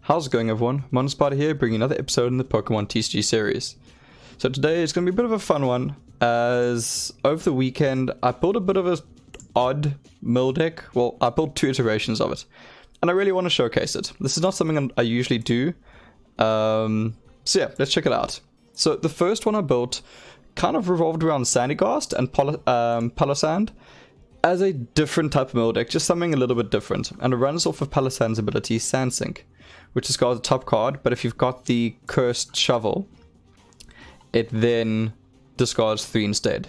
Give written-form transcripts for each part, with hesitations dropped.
How's it going, everyone? Mountainspyder here, bringing another episode in the Pokemon TCG series. So today is going to be a bit of a fun one, as over the weekend I built a bit of an odd mill deck. Well, I built two iterations of it, and I really want to showcase it. This is not something I usually do, so yeah, let's check it out. So the first one I built kind of revolved around Sandyghast and Palossand as a different type of mill deck, just something a little bit different, and it runs off of Palossand's ability Sandsync, which is got the top card, but if you've got the Cursed Shovel, it then discards 3 instead.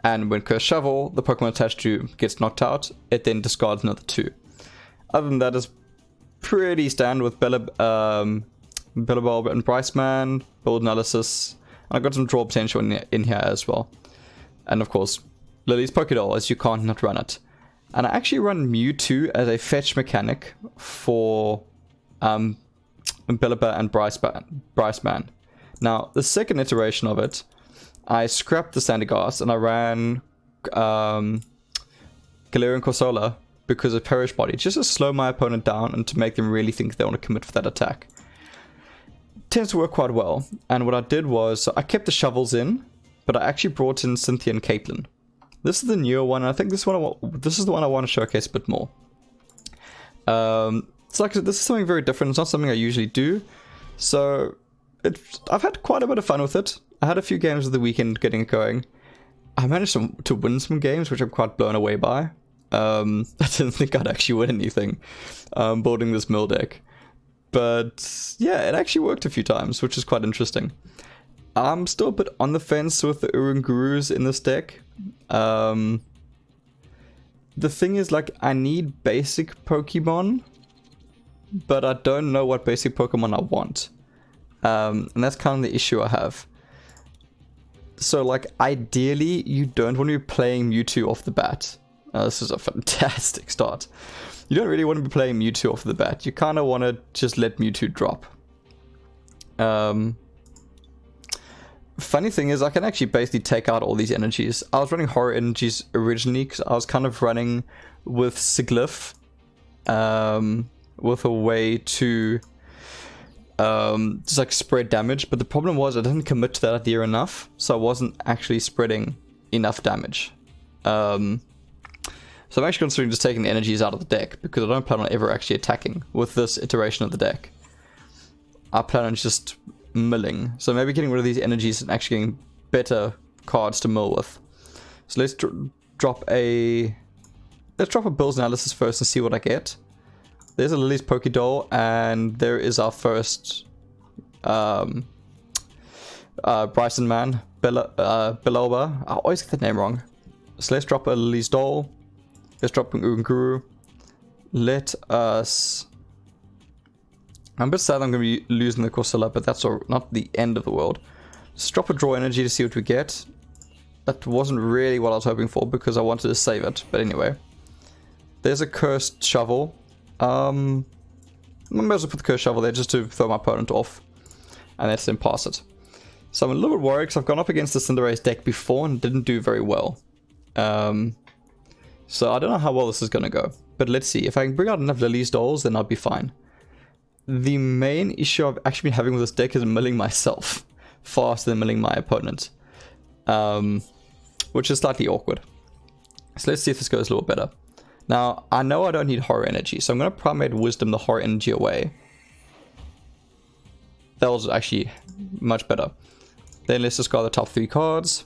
And when Cursed Shovel, the Pokemon attached to gets knocked out, it then discards another 2. Other than that, is pretty standard with Billabulb and Bryceman, build analysis, and I got some draw potential in here as well. And of course, Lily's Pokédoll, as you can't not run it. And I actually run Mewtwo as a fetch mechanic for Billabulb and Bryceman. Now, the second iteration of it, I scrapped the Sandyghast and I ran Galarian Corsola because of Perish Body, just to slow my opponent down and to make them really think they want to commit for that attack. It tends to work quite well, and what I did was, so I kept the shovels in, but I actually brought in Cynthia and Caitlin. This is the newer one, and I think this is the one I want to showcase a bit more. It's like, this is something very different. It's not something I usually do, so I've had quite a bit of fun with it. I had a few games of the weekend getting it going. I managed to win some games, which I'm quite blown away by. I didn't think I'd actually win anything building this mill deck, but yeah, it actually worked a few times, which is quite interesting. I'm still a bit on the fence with the Urungurus in this deck. The thing is, like, I need basic Pokemon, but I don't know what basic Pokemon I want. And that's kind of the issue I have. So, like, ideally, you don't want to be playing Mewtwo off the bat. This is a fantastic start. You don't really want to be playing Mewtwo off the bat. You kind of want to just let Mewtwo drop. Funny thing is, I can actually basically take out all these energies. I was running Horror Energies originally because I was kind of running with Sigilyph, with a way to just like spread damage. But the problem was I didn't commit to that idea enough, so I wasn't actually spreading enough damage. So I'm actually considering just taking the energies out of the deck because I don't plan on ever actually attacking with this iteration of the deck. I plan on just milling, so maybe getting rid of these energies and actually getting better cards to mill with. So let's drop a Bill's analysis first and see what I get. There's a Lily's Pokédoll, and there is our first Bryson man, Billabulb. I always get the name wrong. So let's drop a Lily's Doll. Let's drop an Urunguru. Let us... I'm a bit sad I'm going to be losing the Corsola, but that's not the end of the world. Let's drop a Draw Energy to see what we get. That wasn't really what I was hoping for because I wanted to save it, but anyway. There's a Cursed Shovel. I might as well put the Cursed Shovel there just to throw my opponent off, and let's then pass it. So I'm a little bit worried because I've gone up against the Cinderace deck before and didn't do very well. So I don't know how well this is going to go, but let's see. If I can bring out enough Lily's Dolls, then I'll be fine. The main issue I've actually been having with this deck is milling myself faster than milling my opponent, which is slightly awkward. So let's see if this goes a little better. Now, I know I don't need Horror Energy, so I'm going to Primate Wisdom the Horror Energy away. That was actually much better. Then let's discard the top 3 cards.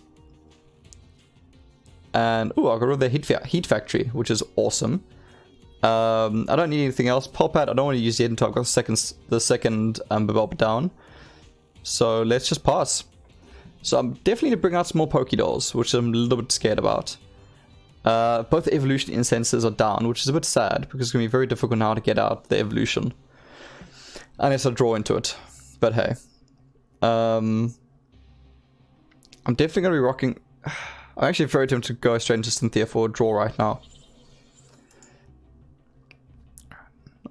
And, ooh, I got rid of the Heat Factory, which is awesome. I don't need anything else. Pulpad, I don't want to use yet until I've got the second Billabulb down. So let's just pass. So I'm definitely going to bring out some more Pokédolls, which I'm a little bit scared about. Both the Evolution Incenses are down, which is a bit sad, because it's going to be very difficult now to get out the Evolution. Unless I draw into it. But hey. I'm definitely going to be rocking... I'm actually very tempted to go straight into Cynthia for a draw right now.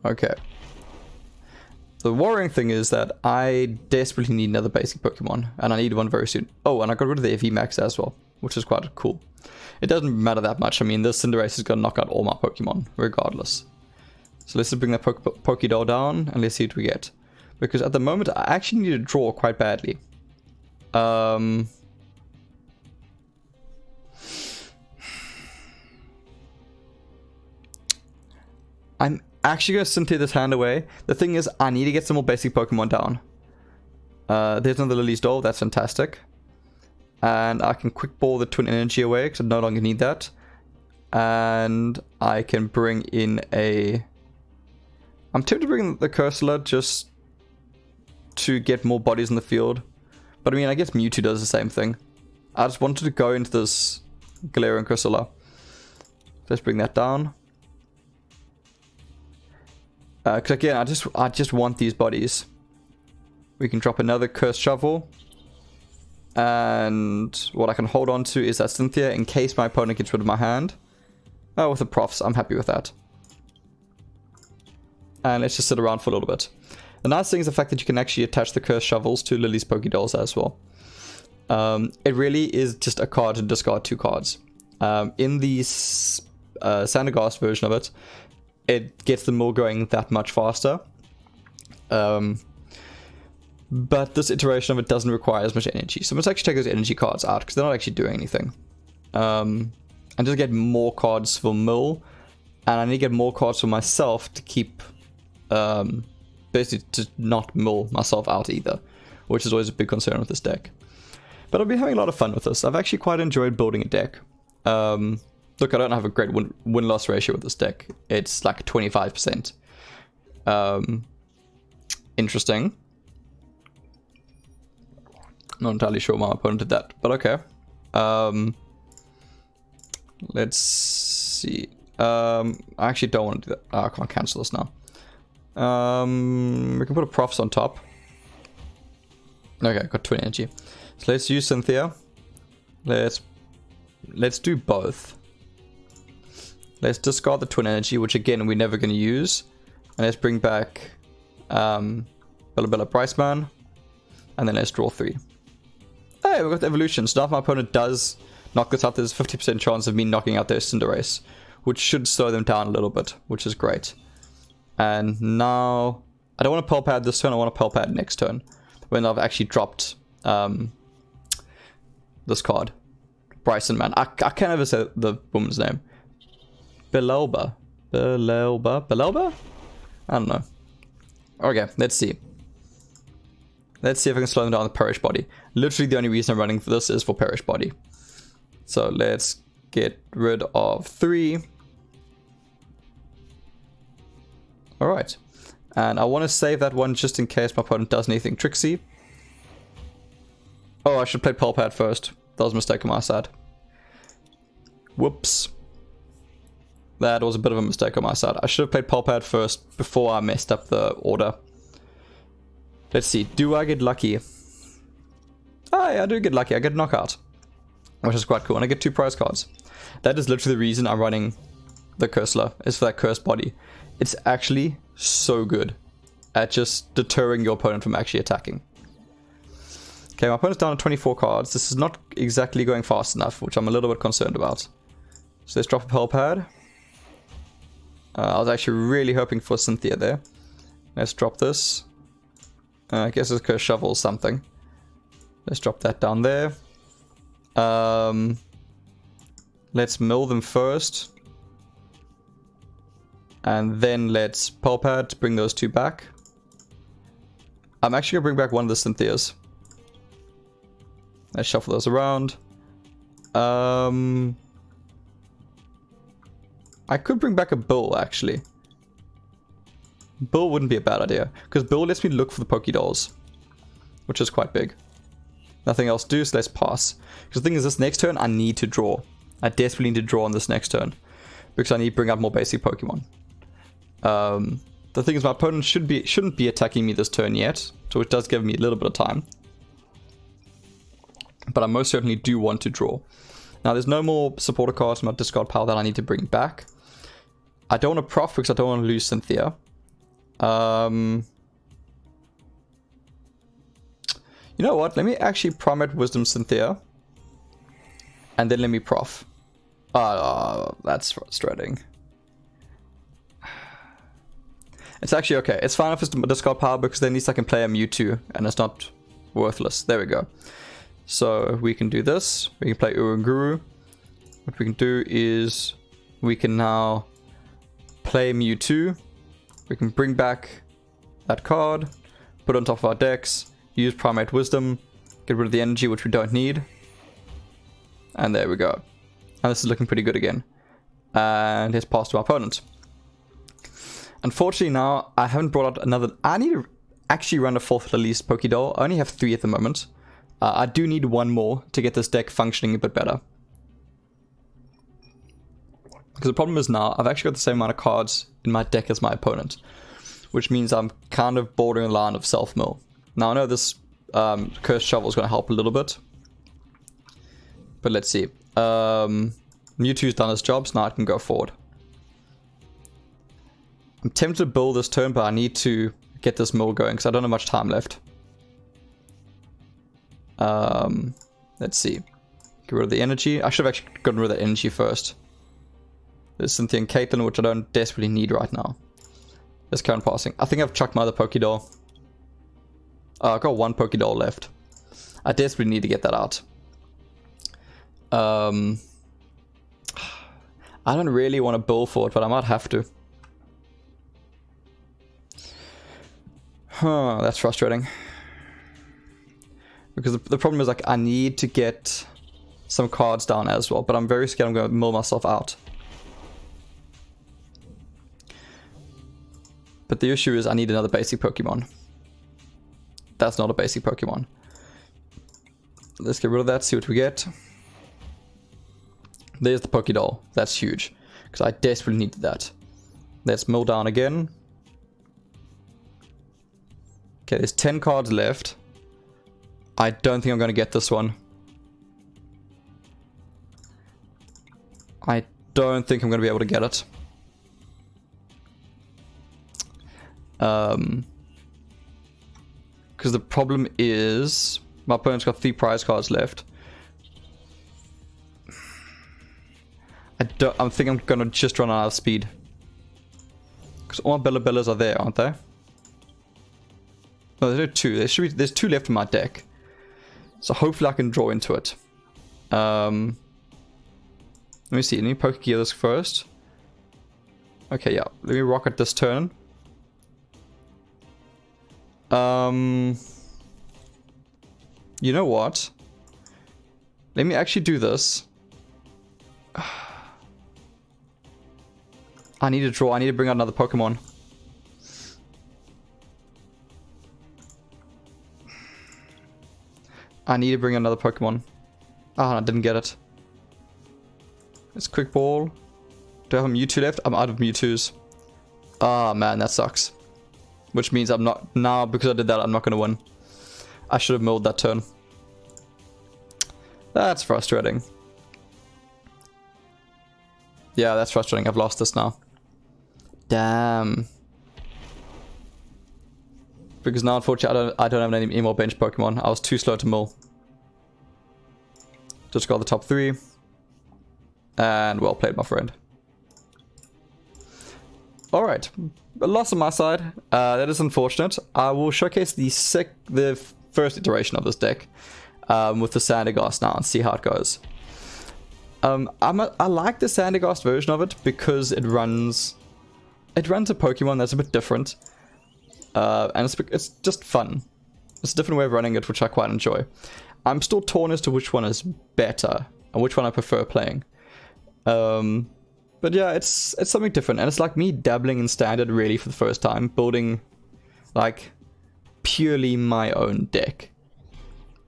Okay. The worrying thing is that I desperately need another basic Pokemon, and I need one very soon. Oh, and I got rid of the VMAX as well, which is quite cool. It doesn't matter that much. I mean, this Cinderace is going to knock out all my Pokemon, regardless. So let's just bring that Pokédoll down and let's see what we get. Because at the moment, I actually need to draw quite badly. I'm actually going to Cynthia this hand away. The thing is, I need to get some more basic Pokemon down. There's another Lily's Doll. That's fantastic. And I can quick ball the Twin Energy away because I no longer need that. And I can bring in a... I'm tempted to bring in the Cursula just to get more bodies in the field. But I mean, I guess Mewtwo does the same thing. I just wanted to go into this Galarian Cursula. Let's bring that down. Because again, I just want these bodies. We can drop another Cursed Shovel. And what I can hold on to is that Cynthia in case my opponent gets rid of my hand. Oh, with the profs, I'm happy with that. And let's just sit around for a little bit. The nice thing is the fact that you can actually attach the Cursed Shovels to Lily's Pokédolls as well. It really is just a card to discard 2 cards. In the Sandyghast version of it, it gets the mill going that much faster. But this iteration of it doesn't require as much energy. So let's actually take those energy cards out because they're not actually doing anything. And just get more cards for mill. And I need to get more cards for myself to keep... basically to not mill myself out either. Which is always a big concern with this deck. But I've been having a lot of fun with this. I've actually quite enjoyed building a deck. Look, I don't have a great win-loss ratio with this deck. It's like 25%. Interesting. Not entirely sure why my opponent did that, but okay. Let's see. I actually don't want to do that. Oh, I can't cancel this now. We can put a profs on top. Okay, got Twin Energy. So let's use Cynthia. Let's do both. Let's discard the Twin Energy, which again we're never going to use. And let's bring back Bella Bryceman. And then let's draw 3. Hey, we've got the evolution. So now if my opponent does knock this out, there's a 50% chance of me knocking out their Cinderace, which should slow them down a little bit, which is great. And now, I don't want to Pearl Pad this turn, I want to Pearl Pad next turn, when I've actually dropped this card. Bryson, man. I can't ever say the woman's name. Belelba? I don't know. Okay, let's see. Let's see if I can slow them down with Perish Body. Literally the only reason I'm running for this is for Perish Body. So let's get rid of 3. Alright. And I want to save that one just in case my opponent does anything tricksy. Oh, I should play Pearl Pad first. That was a mistake on my side. Whoops. That was a bit of a mistake on my side. I should have played Pearl Pad first before I messed up the order. Let's see. Do I get lucky? Oh, yeah, I do get lucky. I get knockout. Which is quite cool. And I get 2 prize cards. That is literally the reason I'm running the Cursula. Is for that Cursed Body. It's actually so good at just deterring your opponent from actually attacking. Okay, my opponent's down to 24 cards. This is not exactly going fast enough, which I'm a little bit concerned about. So let's drop a Pearl Pad. I was actually really hoping for Cynthia there. Let's drop this. I guess it's Cursed Shovel or something. Let's drop that down there. Let's mill them first. And then let's Pearl Pad to bring those 2 back. I'm actually going to bring back one of the Cynthias. Let's shuffle those around. I could bring back a Bull, actually. Bull wouldn't be a bad idea, because Bull lets me look for the Pokédolls, which is quite big. Nothing else to do, so let's pass. Because the thing is, this next turn, I need to draw. I desperately need to draw on this next turn, because I need to bring out more basic Pokemon. The thing is, my opponent shouldn't be attacking me this turn yet, so it does give me a little bit of time. But I most certainly do want to draw. Now, there's no more supporter cards from my discard pile that I need to bring back. I don't want to prof because I don't want to lose Cynthia. You know what? Let me actually Primate Wisdom Cynthia. And then let me prof. That's frustrating. It's actually okay. It's fine if it's discard power because then at least I can play a Mewtwo and it's not worthless. There we go. So we can do this. We can play Urunguru. What we can do is we can now play Mewtwo. We can bring back that card, put it on top of our decks, use Primate Wisdom, get rid of the energy which we don't need. And there we go. And this is looking pretty good again. And here's pass to my opponent. Unfortunately now, I haven't brought out another... I need to actually run a fourth at least Pokédoll. I only have 3 at the moment. I do need 1 more to get this deck functioning a bit better. Because the problem is now, I've actually got the same amount of cards in my deck as my opponent. Which means I'm kind of bordering the line of self-mill. Now I know this Cursed Shovel is going to help a little bit. But let's see. Mewtwo's done his job, so now I can go forward. I'm tempted to build this turn, but I need to get this mill going because I don't have much time left. Let's see. Get rid of the energy. I should have actually gotten rid of the energy first. There's Cynthia and Caitlyn, which I don't desperately need right now. There's current passing. I think I've chucked my other Pokédoll. I've got 1 Pokédoll left. I desperately need to get that out. I don't really want to build for it, but I might have to. Huh, that's frustrating. Because the problem is, like, I need to get some cards down as well, but I'm very scared I'm going to mill myself out. But the issue is I need another basic Pokemon. That's not a basic Pokemon. Let's get rid of that, see what we get. There's the Pokédoll. That's huge. Because I desperately needed that. Let's mill down again. Okay, there's 10 cards left. I don't think I'm going to get this one. I don't think I'm going to be able to get it. Because the problem is my opponent's got 3 prize cards left. I think I'm gonna just run out of speed. Because all my Bellabellas are there, aren't they? No, there are 2. There's 2 left in my deck. So hopefully I can draw into it. Let me see. Let me Pokegear this first. Okay, yeah. Let me rock it this turn. You know what? Let me actually do this. I need to draw. I need to bring out another Pokemon. I need to bring another Pokemon. Ah, I didn't get it. It's Quick Ball. Do I have a Mewtwo left? I'm out of Mewtwo's. Ah, man, that sucks. Which means I'm not... Now, because I did that, I'm not going to win. I should have milled that turn. That's frustrating. Yeah, that's frustrating. I've lost this now. Damn. Because now, unfortunately, I don't have any more bench Pokemon. I was too slow to mill. Just got the top 3. And well played, my friend. Alright. A loss on my side. That is unfortunate. I will showcase the first iteration of this deck with the Sandyghast now and see how it goes. I like the Sandyghast version of it because it runs a Pokemon that's a bit different. And it's just fun. It's a different way of running it, which I quite enjoy. I'm still torn as to which one is better and which one I prefer playing. But yeah, it's something different, and it's like me dabbling in Standard really for the first time, building like purely my own deck.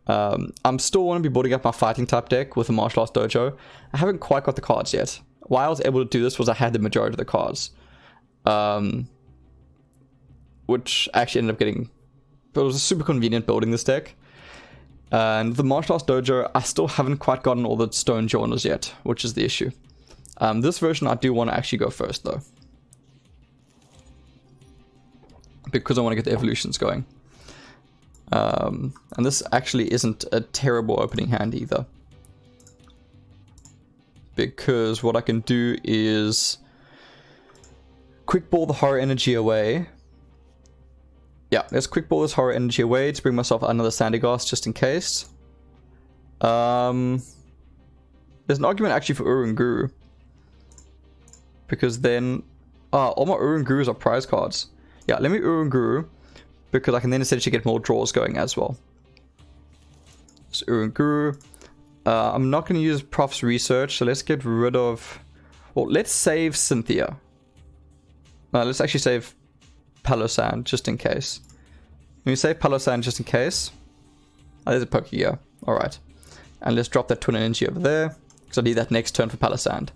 I'm still want to be building up my fighting type deck with the Martial Arts Dojo. I haven't quite got the cards yet. Why I was able to do this was I had the majority of the cards. Which actually ended up getting... But it was super convenient building this deck. And the Martial Arts Dojo, I still haven't quite gotten all the stone journals yet, which is the issue. This version I do want to actually go first though. Because I want to get the evolutions going. And this actually isn't a terrible opening hand either. Because what I can do is quick ball the horror energy away Yeah, let's quick ball this horror energy away to bring myself another Sandyghast just in case. There's an argument actually for Urun Guru. Because then... all my Urun Gurus are prize cards. Yeah, let me Urun Guru. Because I can then essentially get more draws going as well. So Urun Guru. I'm not going to use Prof's research, so let's get rid of... Well, let's save Cynthia. Let's actually save Palossand just in case. Let me save Palossand just in case. There's a Pokegear. Alright. And let's drop that Twin Energy over there. Because I need that next turn for Palossand.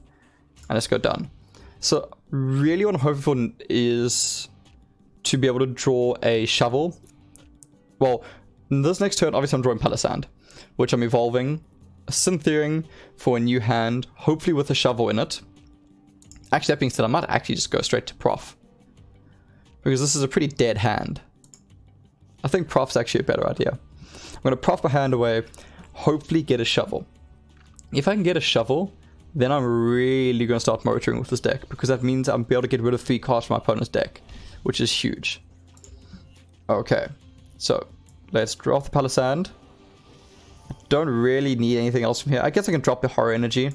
And let's go done. So, really what I'm hoping for is to be able to draw a shovel. Well, this next turn, obviously I'm drawing Palossand, which I'm evolving, Syntheering for a new hand, hopefully with a shovel in it. Actually, that being said, I might actually just go straight to Prof. Because this is a pretty dead hand. I think Prof's actually a better idea. I'm going to Prof my hand away, hopefully get a shovel. If I can get a shovel, then I'm really going to start motoring with this deck, because that means I'll be able to get rid of 3 cards from my opponent's deck, which is huge. Okay, so let's drop the Palossand. Don't really need anything else from here. I guess I can drop the horror energy,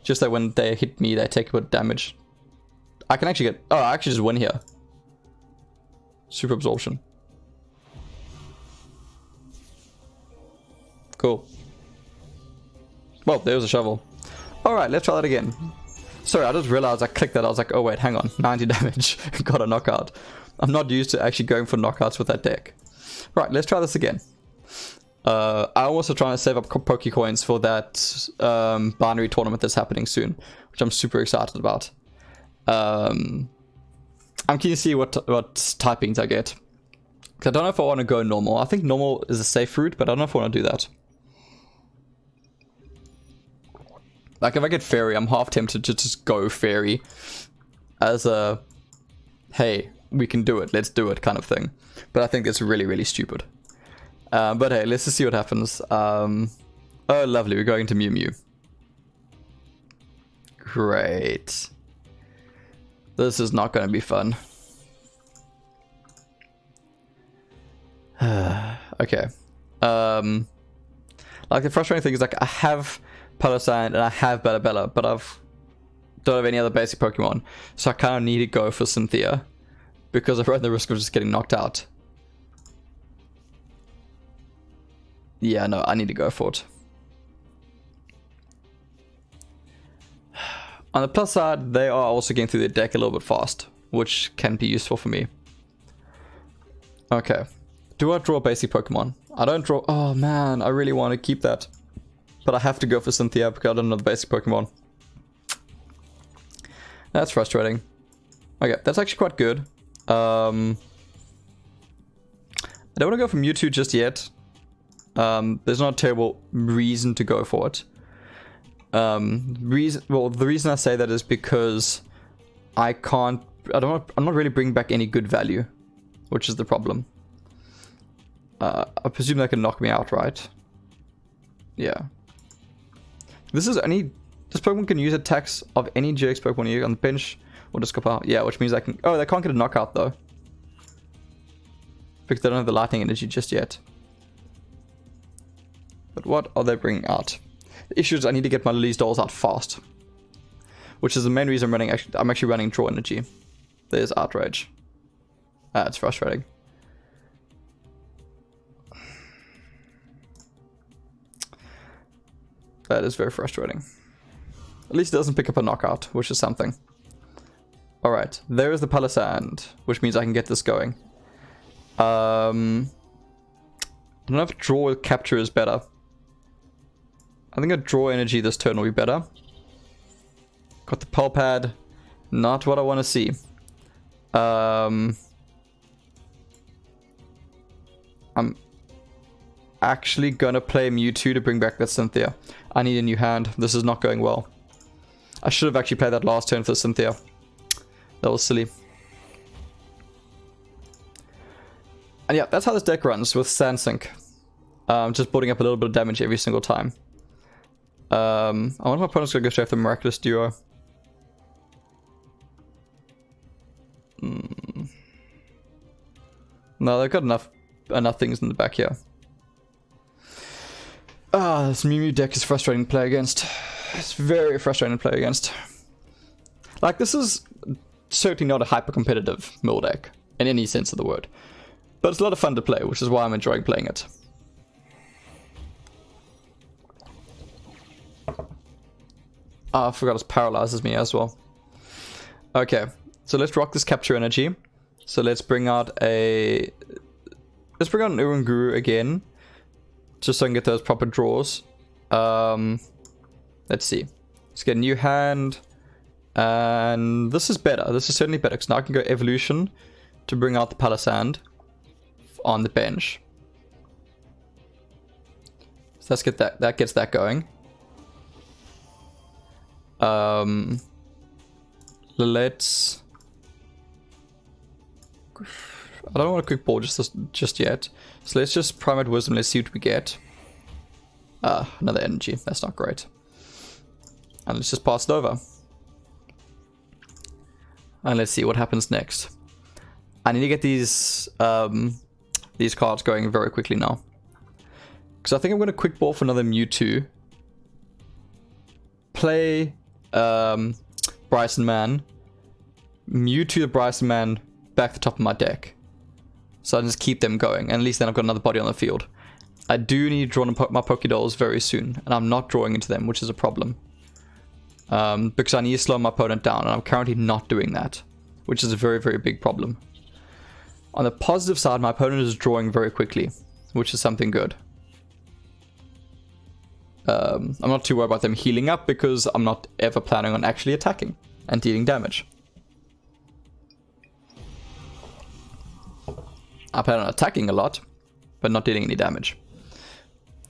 just that when they hit me, they take a bit of damage. I can actually get... Oh, I actually just win here. Super absorption. Cool. Well, there's a shovel. Alright, let's try that again. Sorry, I just realized I clicked that. I was like, oh wait, hang on. 90 damage. Got a knockout. I'm not used to actually going for knockouts with that deck. Right, let's try this again. I'm also trying to save up Pokecoins for that binary tournament that's happening soon, which I'm super excited about. I'm keen to see what typings I get. I don't know if I want to go normal. I think normal is a safe route, but I don't know if I want to do that. Like, if I get fairy, I'm half tempted to just go fairy as a, hey, we can do it, let's do it kind of thing. But I think it's really, really stupid. But hey, let's just see what happens. Oh, lovely, we're going to Mew Mew. Great. This is not going to be fun. Okay. Like, the frustrating thing is, like, I have Palossand and I have Bella, but don't have any other basic Pokemon, so I kind of need to go for Cynthia because I run the risk of just getting knocked out. Yeah, no, I need to go for it. On the plus side, they are also getting through their deck a little bit fast, which can be useful for me. Okay. Do I draw a basic Pokemon? I don't draw... Oh man, I really want to keep that. But I have to go for Cynthia because I don't know the basic Pokemon. That's frustrating. Okay, that's actually quite good. I don't want to go for Mewtwo just yet. There's not a terrible reason to go for it. Well, the reason I say that is because I'm not really bringing back any good value, which is the problem. I presume they can knock me out, right? Yeah. This Pokemon can use attacks of any GX Pokemon on the bench or just out. Yeah, which means I can... Oh, they can't get a knockout though. Because they don't have the lightning energy just yet. But what are they bringing out? The issue is I need to get my Lily's Dolls out fast. Which is the main reason I'm actually running Draw Energy. There's Outrage. It's frustrating. That is very frustrating. At least it doesn't pick up a knockout, which is something. Alright, there is the Palossand, which means I can get this going. I don't know if Draw or Capture is better. I think a Draw Energy this turn will be better. Got the Pulpad. Not what I want to see. I'm actually gonna play Mewtwo to bring back that Cynthia. I need a new hand. This is not going well. I should have actually played that last turn for Cynthia. That was silly. And yeah, that's how this deck runs with Sandsink. Just building up a little bit of damage every single time. I wonder if my opponent's gonna go straight for the Miraculous Duo. No, they've got enough things in the back here. Ah, this Mew deck is frustrating to play against. It's very frustrating to play against. Like, this is certainly not a hyper-competitive mill deck, in any sense of the word. But it's a lot of fun to play, which is why I'm enjoying playing it. Oh, I forgot it paralyzes me as well. Okay, so let's rock this capture energy. So let's bring out an Urunguru again, just so I can get those proper draws. Let's see. Let's get a new hand, and this is better. This is certainly better because now I can go evolution to bring out the Palisand on the bench. So let's get that. That gets that going. Let's. I don't want a quick ball just yet. So let's just Primate Wisdom. Let's see what we get. Another energy. That's not great. And let's just pass it over. And let's see what happens next. I need to get these cards going very quickly now. Because I think I'm going to quick ball for another Mewtwo. Play Bryson Man. Mewtwo the Bryson Man back the top of my deck. So I just keep them going. And at least then I've got another body on the field. I do need to draw my Pokédolls very soon. And I'm not drawing into them, which is a problem. Because I need to slow my opponent down. And I'm currently not doing that. Which is a very, very big problem. On the positive side, my opponent is drawing very quickly. Which is something good. I'm not too worried about them healing up. Because I'm not ever planning on actually attacking. And dealing damage. I plan on attacking a lot. But not dealing any damage.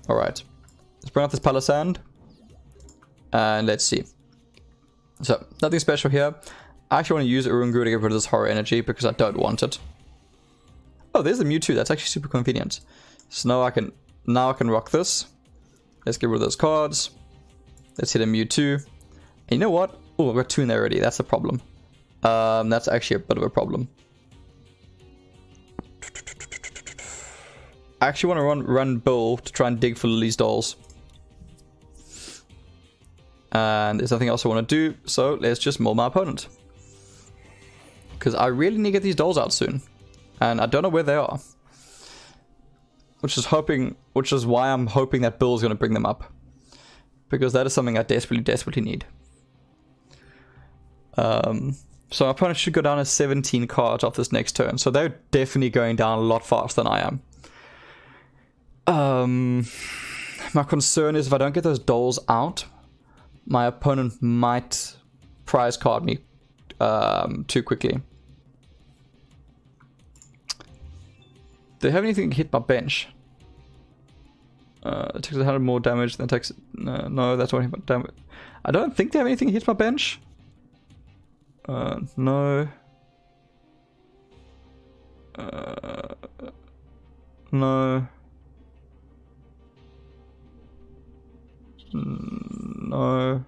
Alright. Let's bring out this Palisand. And let's see. So, nothing special here. I actually want to use Urunguru to get rid of this horror energy because I don't want it. Oh, there's a Mewtwo. That's actually super convenient. So now I can rock this. Let's get rid of those cards. Let's hit a Mewtwo. And you know what? Oh, I've got 2 in there already. That's a problem. That's actually a bit of a problem. I actually want to run Bull to try and dig for Lily's dolls. And there's nothing else I want to do, so let's just mill my opponent. Because I really need to get these dolls out soon. And I don't know where they are. Which is why I'm hoping that Bill's going to bring them up. Because that is something I desperately, desperately need. So my opponent should go down to 17 cards off this next turn. So they're definitely going down a lot faster than I am. My concern is if I don't get those dolls out, my opponent might prize card me too quickly. Do they have anything to hit my bench? It takes 100 more damage than it takes... no, that's not hit damage. I don't think they have anything to hit my bench. No. No. No.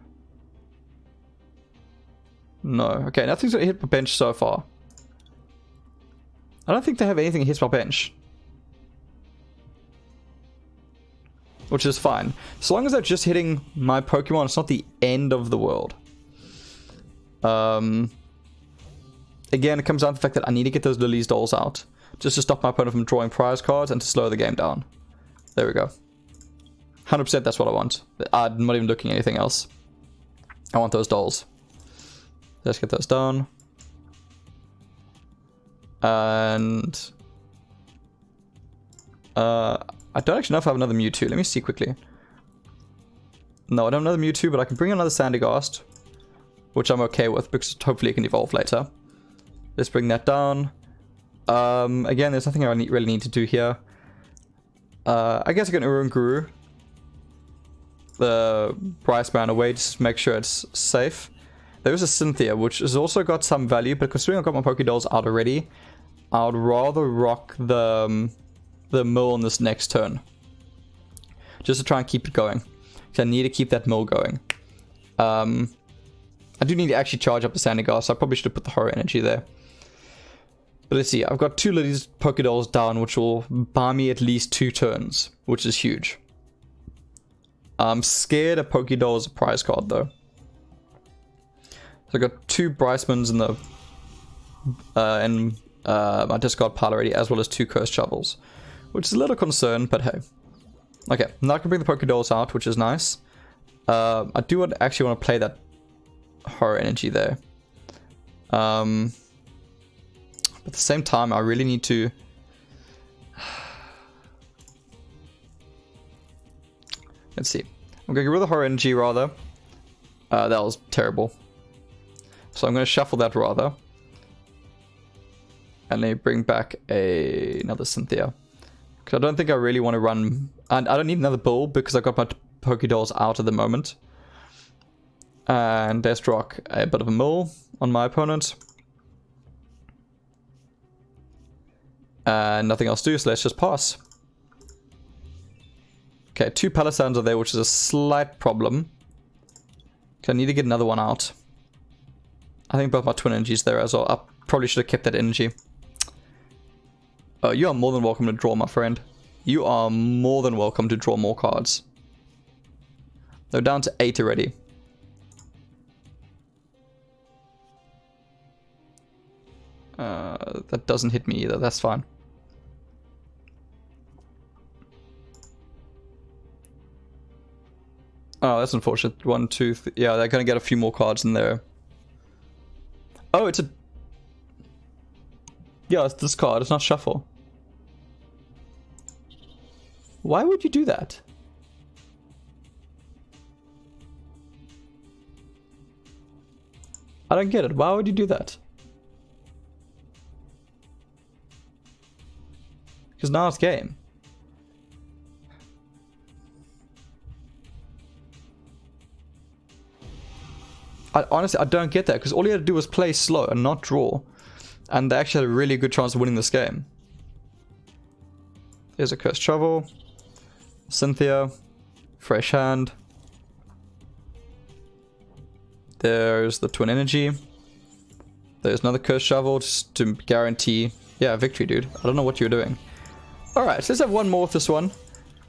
No. Okay, nothing's gonna hit my bench so far. I don't think they have anything that hits my bench. Which is fine. As long as they're just hitting my Pokemon, it's not the end of the world. Again, it comes down to the fact that I need to get those Lily's dolls out. Just to stop my opponent from drawing prize cards and to slow the game down. There we go. 100% that's what I want. I'm not even looking at anything else. I want those dolls. Let's get those done. And... I don't actually know if I have another Mewtwo. Let me see quickly. No, I don't have another Mewtwo, but I can bring another Sandyghast. Which I'm okay with, because hopefully it can evolve later. Let's bring that down. Again, there's nothing I really need to do here. I guess I can Urunguru the Bryce Man away just to make sure it's safe. There is a Cynthia, which has also got some value, but considering I've got my Pokédolls out already, I would rather rock the mill on this next turn. Just to try and keep it going. Because I need to keep that mill going. I do need to actually charge up the Sandyghast, so I probably should have put the horror energy there. But let's see, I've got 2 of these Pokédolls down, which will buy me at least 2 turns, which is huge. I'm scared a Pokédoll is a prize card, though. So I got 2 Brycemans in the my discard pile already, as well as 2 Cursed Shovels, which is a little concern, but hey. Okay, now I can bring the Pokédolls out, which is nice. I do actually want to play that Horror Energy there. But at the same time, I really need to... Let's see. I'm going to get rid of the Horror Energy, rather. That was terrible. So I'm going to shuffle that, rather. And then bring back another Cynthia. Because I don't think I really want to run... And I don't need another Bull, because I've got my Pokédolls out at the moment. And let's rock a bit of a mill on my opponent. And nothing else to do, so let's just pass. Okay, 2 Palisandres are there, which is a slight problem. Okay, I need to get another one out. I think both my Twin Energies there as well. I probably should have kept that energy. You are more than welcome to draw, my friend. You are more than welcome to draw more cards. They're down to 8 already. That doesn't hit me either, that's fine. Oh, that's unfortunate. 1, 2, yeah, they're gonna get a few more cards in there. Oh, it's a... Yeah, it's this card, it's not shuffle. Why would you do that? I don't get it. Why would you do that? Because now it's game. Honestly, I don't get that, because all you had to do was play slow and not draw. And they actually had a really good chance of winning this game. There's a Cursed Shovel. Cynthia. Fresh Hand. There's the Twin Energy. There's another Cursed Shovel just to guarantee... Yeah, victory, dude. I don't know what you're doing. Alright, so let's have one more with this one.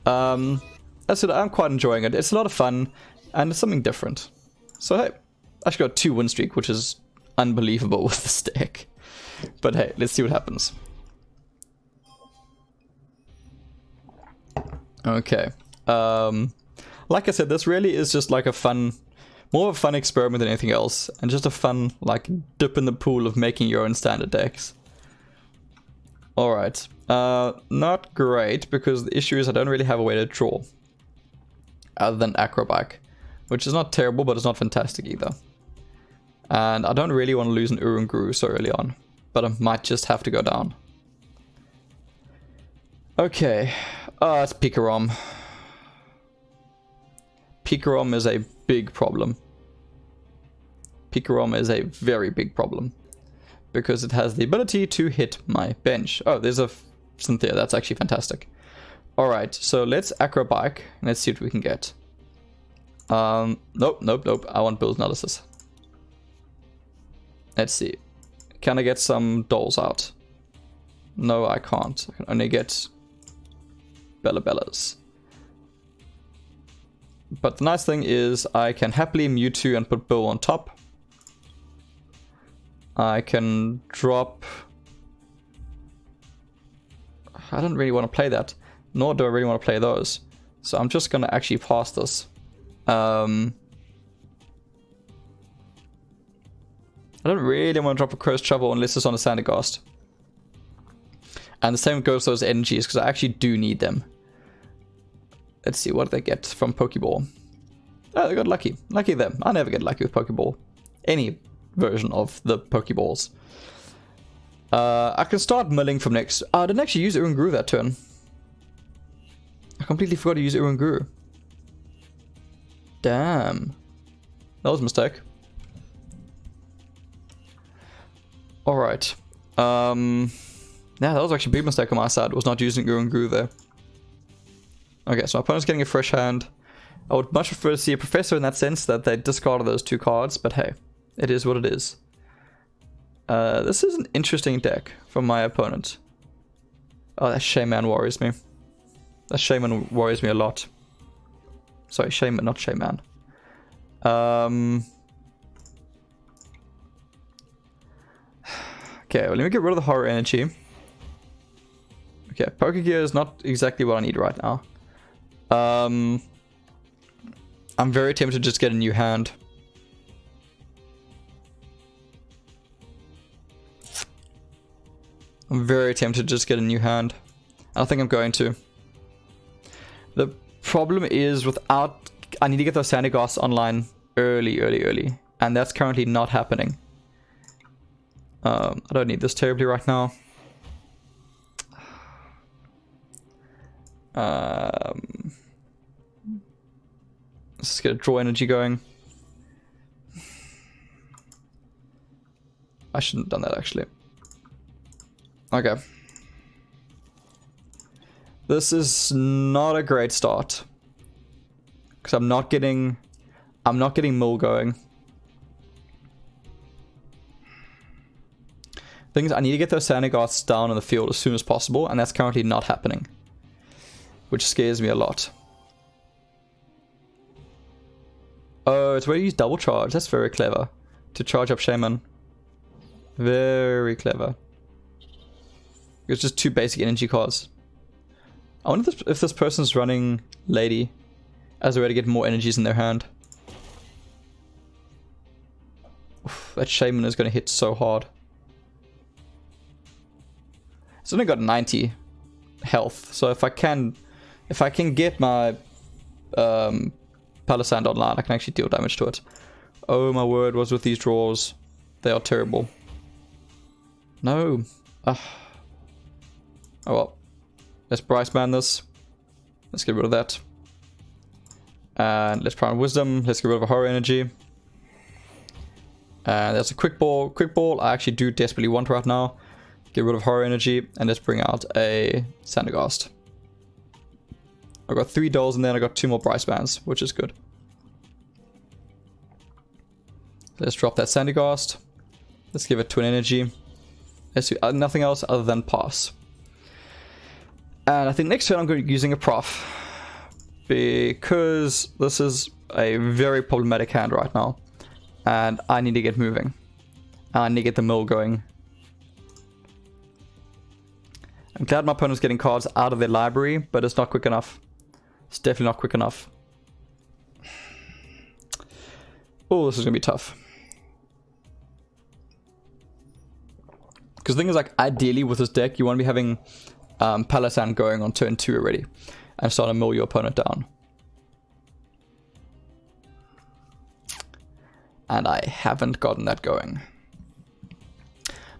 That's it. I'm quite enjoying it. It's a lot of fun, and it's something different. So hey, I actually got 2 win streak, which is unbelievable with this deck. But hey, let's see what happens. Okay. Like I said, this really is just like a fun... More of a fun experiment than anything else, and just a fun, like, dip in the pool of making your own standard decks. Alright. Not great, because the issue is I don't really have a way to draw. Other than Acrobike. Which is not terrible, but it's not fantastic either. And I don't really want to lose an Urunguru so early on. But I might just have to go down. Okay. It's Pikarom. Pikarom is a big problem. Pikarom is a very big problem. Because it has the ability to hit my bench. Oh, there's a Cynthia. That's actually fantastic. Alright, so let's Acrobike. And let's see what we can get. Nope. I want build analysis. Let's see. Can I get some dolls out? No, I can't. I can only get Bellas. But the nice thing is I can happily Mewtwo and put Bill on top. I can drop... I don't really want to play that. Nor do I really want to play those. So I'm just going to actually pass this. I don't really want to drop a Cursed Shovel unless it's on a Sandyghast. And the same goes for those energies, because I actually do need them. Let's see what they get from Pokeball. Oh, they got lucky. Lucky them. I never get lucky with Pokeball. Any version of the Pokeballs. I can start milling from next... I didn't actually use Urunguru that turn. I completely forgot to use Urunguru. Damn. That was a mistake. Alright. Yeah, that was actually a big mistake on my side. Was not using Urunguru there. Okay, so my opponent's getting a fresh hand. I would much prefer to see a Professor in that sense, that they discarded those 2 cards, but hey, it is what it is. This is an interesting deck from my opponent. Oh, that Shaman worries me. That Shaman worries me a lot. Sorry, Shaman, not Shaman. Okay, well, let me get rid of the horror energy. Okay, poker gear is not exactly what I need right now. I'm very tempted to just get a new hand. I'm very tempted to just get a new hand. I think I'm going to. The problem is without... I need to get those Sandyghast online early. And that's currently not happening. I don't need this terribly right now. Let's just get a draw energy going. I shouldn't have done that actually. Okay. This is not a great start. Because I'm not getting mill going. Things I need to get those Sandyghasts down in the field as soon as possible, and that's currently not happening. Which scares me a lot. Oh, it's where you use double charge. That's very clever. To charge up Shaman. Very clever. It's just 2 basic energy cards. I wonder if this person's running Lady as a way to get more energies in their hand. Oof, that Shaman is going to hit so hard. It's only got 90 health, so if I can get my Palisand online, I can actually deal damage to it. Oh my word, what's with these draws? They are terrible. No. Oh well. Let's Bryce man this. Let's get rid of that. And let's Prime Wisdom. Let's get rid of a horror energy. And that's a quick ball. Quick ball I actually do desperately want right now. Get rid of horror energy. And let's bring out a Sandyghast. I got 3 dolls and then I got 2 more Bryce bands, which is good. Let's drop that Sandyghast. Let's give it Twin Energy. Let's do nothing else other than pass. And I think next turn I'm going to be using a prof. Because this is a very problematic hand right now. And I need to get moving. I need to get the mill going. I'm glad my opponent's getting cards out of their library, but it's not quick enough. It's definitely not quick enough. Oh, this is going to be tough. Because the thing is, like, ideally with this deck, you want to be having Palisand going on turn 2 already. And start to mill your opponent down. And I haven't gotten that going.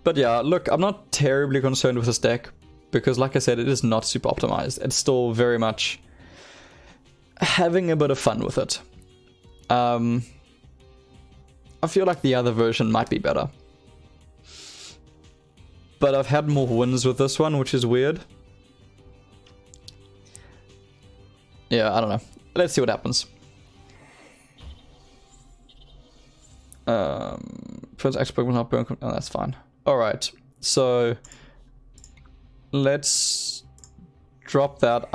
But yeah, look, I'm not terribly concerned with this deck. Because like I said, it is not super optimized. It's still very much having a bit of fun with it. I feel like the other version might be better. But I've had more wins with this one, which is weird. Yeah, I don't know. Let's see what happens. First expert will not burn. Oh, that's fine. Alright, so let's drop that.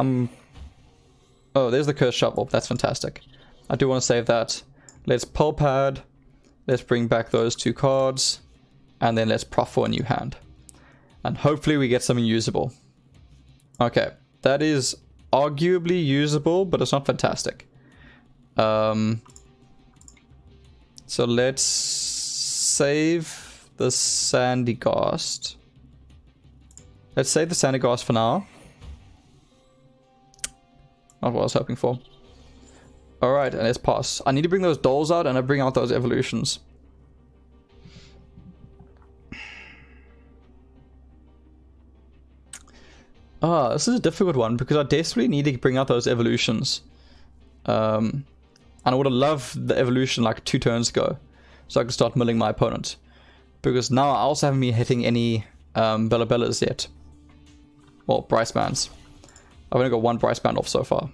Oh, there's the Cursed Shovel. That's fantastic. I do want to save that. Let's pull pad. Let's bring back those 2 cards. And then let's prof for a new hand. And hopefully we get something usable. Okay, that is arguably usable, but it's not fantastic. So let's save the Sandyghast. Let's save the Sandyghast for now. Not what I was hoping for. Alright, and let's pass. I need to bring those dolls out and I bring out those evolutions. Ah, this is a difficult one because I desperately need to bring out those evolutions. And I would have loved the evolution like 2 turns ago. So I could start milling my opponent. Because now I also haven't been hitting any Bella Bellas yet. Well, Bryce bands. I've only got 1 Bryce band off so far.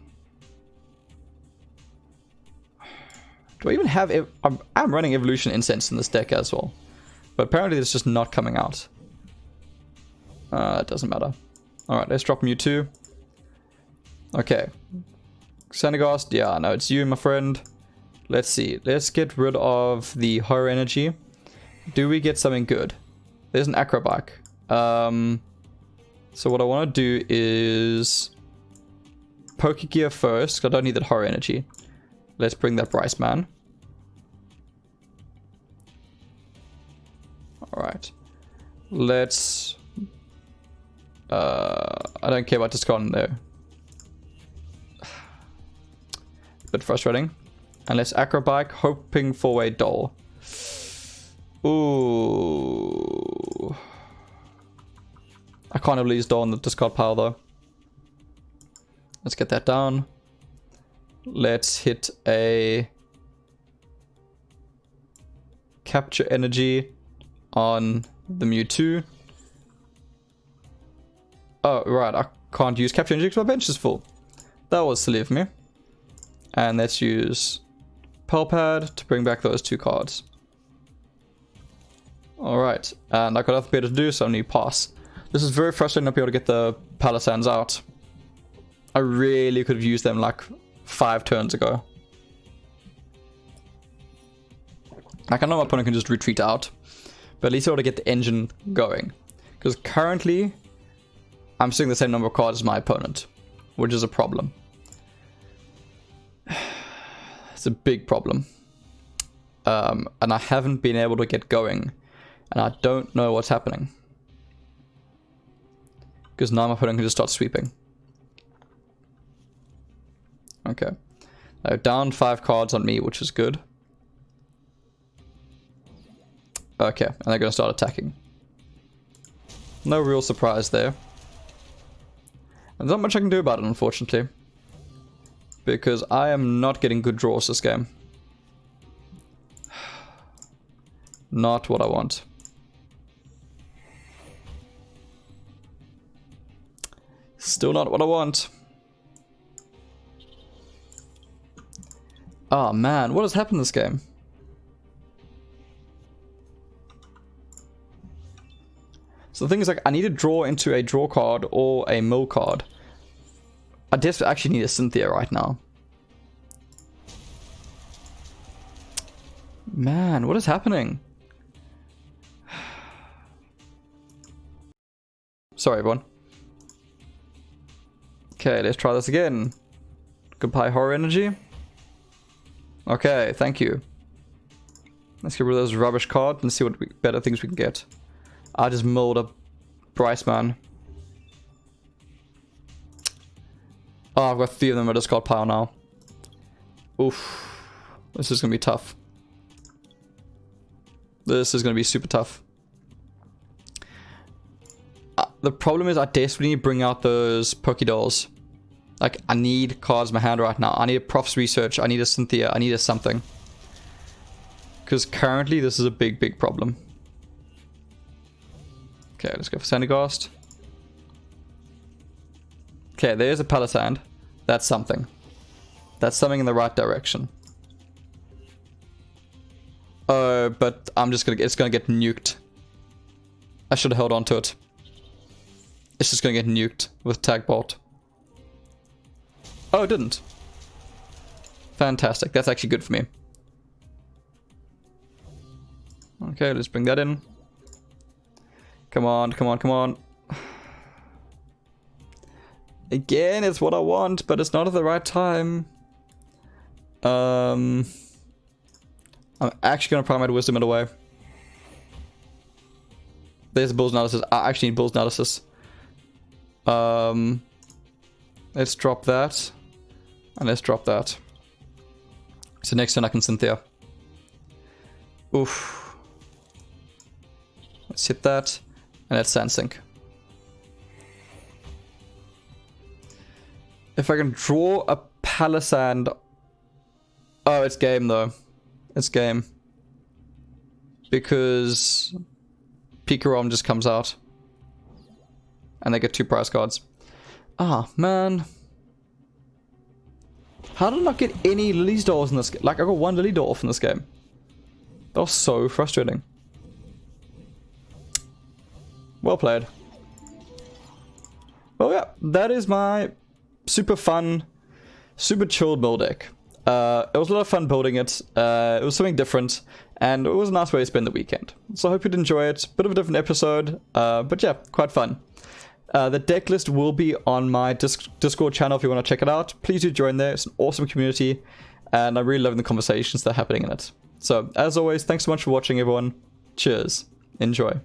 Do I even have... I'm running Evolution Incense in this deck as well. But apparently it's just not coming out. It doesn't matter. Alright, let's drop Mewtwo. Okay. Sandyghast, yeah, no, it's you, my friend. Let's see. Let's get rid of the horror energy. Do we get something good? There's an acrobike. So what I want to do is Pokegear first, because I don't need that horror energy. Let's bring that Bryce man. Alright. Let's... I don't care about discarding there. Bit frustrating. And let's acrobike, hoping for a doll. Ooh. I can't release doll in the discard pile though. Let's get that down. Let's hit a capture energy on the Mewtwo. Oh, right, I can't use capture energy because my bench is full. That was silly of me. And let's use Pearl Pad to bring back those 2 cards. Alright, and I got nothing better to do, so I need to pass. This is very frustrating not being able to get the Palosands out. I really could have used them like 5 turns ago. Like, I know my opponent can just retreat out, but at least I want to get the engine going. Because currently, I'm seeing the same number of cards as my opponent, which is a problem. It's a big problem. And I haven't been able to get going, and I don't know what's happening. Because now my opponent can just start sweeping. Okay. They're down 5 cards on me, which is good. Okay, and they're going to start attacking. No real surprise there. There's not much I can do about it, unfortunately. Because I am not getting good draws this game. Not what I want. Still not what I want. Oh man, what has happened this game? So the thing is, like, I need to draw into a draw card or a mill card. I desperately actually need a Cynthia right now. Man, what is happening? Sorry, everyone. Okay, let's try this again. Goodbye, horror energy. Okay, thank you. Let's get rid of those rubbish cards and see what better things we can get. I just milled a Bryce man. Oh, I've got 3 of them in a discard pile now. Oof. This is going to be tough. This is going to be super tough. The problem is I desperately need to bring out those Pokédolls. Like, I need cards in my hand right now. I need a Prof's Research. I need a Cynthia. I need a something. Because currently this is a big, big problem. Okay, let's go for Sandyghast. Okay, there's a Palisand. That's something. That's something in the right direction. Oh, but I'm just gonna... It's gonna get nuked. I should have held on to it. It's just gonna get nuked with Tag Bolt. Oh, it didn't. Fantastic. That's actually good for me. Okay, let's bring that in. Come on, come on, come on. Again, it's what I want, but it's not at the right time. I'm actually going to Primate Wisdom it away. There's Bull's Analysis. I actually need Bull's Analysis. Let's drop that. And let's drop that. So next turn I can Cynthia. Oof. Let's hit that. And let's Sandsink. If I can draw a Palisand... Oh, it's game though. It's game. Because... Pikarom just comes out. And they get 2 prize cards. Ah, man. How did I not get any Lily's dolls in this game? Like, I got 1 Lily doll off in this game. That was so frustrating. well played. Well, yeah, that is my super fun, super chilled mill deck. It was a lot of fun building it. It was something different, and it was a nice way to spend the weekend. So I hope you'd enjoy it. Bit of a different episode, but yeah, quite fun. The deck list will be on my Discord channel if you want to check it out. Please do join there. It's an awesome community, and I'm really loving the conversations that are happening in it. So, as always, thanks so much for watching, everyone. Cheers. Enjoy.